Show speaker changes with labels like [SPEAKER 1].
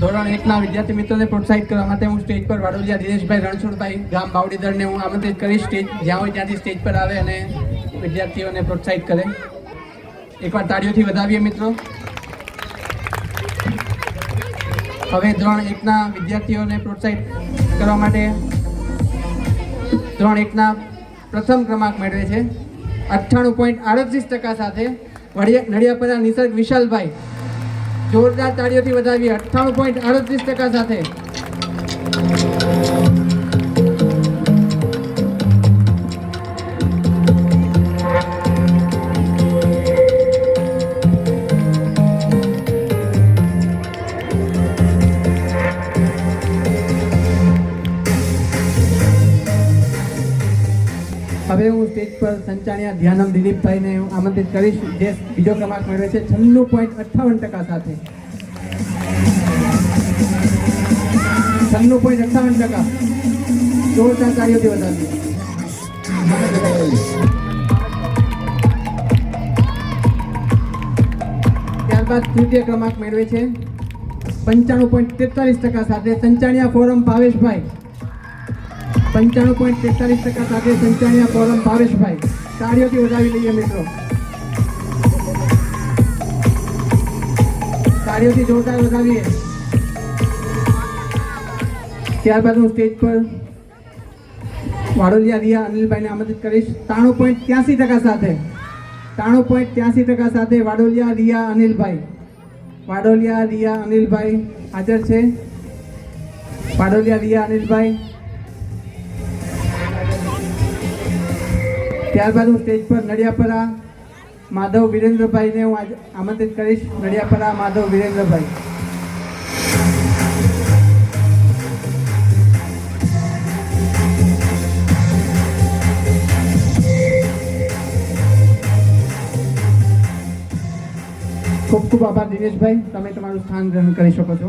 [SPEAKER 1] ધોરણ 1ના વિદ્યાર્થી મિત્રોને પ્રોત્સાહિત કરવા માટે હું સ્ટેજ પર વાડોલિયા દિનેશભાઈ રણછોડભાઈ ગામ બાવડીદરને હું આમંત્રિત કરીશ. સ્ટેજ જ્યાં હોય ત્યાંથી સ્ટેજ પર આવે અને વિદ્યાર્થીઓને પ્રોત્સાહિત કરે. એકવાર તાળીઓથી વધાવીએ મિત્રો. હવે ધોરણ 1ના વિદ્યાર્થીઓને પ્રોત્સાહિત કરવા માટે ધોરણ 1ના પ્રથમ ક્રમાંક મેળવે છે 98.38% સાથે નડિયાપરા નિસર્ગ વિશાલભાઈ. જોરદાર તાળીઓથી વધાવીએ. 98.38% સાથે. હવે હું સ્ટેજ પર સંચાણિયા ધ્યાનમ દિલીપભાઈને હું આમંત્રિત કરીશ, જે બીજો ક્રમાંક મેળવે છે 96.58% સાથે. 96.58%. જોરદાર તાળીઓથી વધાવીએ. ત્યારબાદ તૃતીય ક્રમાંક મેળવે છે 95.43% સાથે સંચાણિયા ફોરમ ભાવેશભાઈ. 95.43% સાથે સંચાણિયા ફોરમ ભાવેશભાઈ. તાળીઓથી વધાવી લઈએ મિત્રો. તાળીઓથી જોરદાર વધાવીએ. ત્યારબાદ હું સ્ટેજ પર વાડોલિયા રિયા અનિલભાઈને આમંત્રિત કરીશ 93.83% સાથે. 93.83% સાથે વાડોલિયા રિયા અનિલભાઈ. વાડોલિયા રિયા અનિલભાઈ હાજર છે. વાડોલિયા રિયા અનિલભાઈ. ત્યારબાદ હું સ્ટેજ પર નડિયાપરા માધવ વિરેન્દ્રભાઈને હું આમંત્રિત કરીશ. નડિયાપરા માધવ વિરેન્દ્રભાઈ. ખૂબ ખૂબ આભાર દિનેશભાઈ. તમે તમારું સ્થાન ગ્રહણ કરી શકો છો.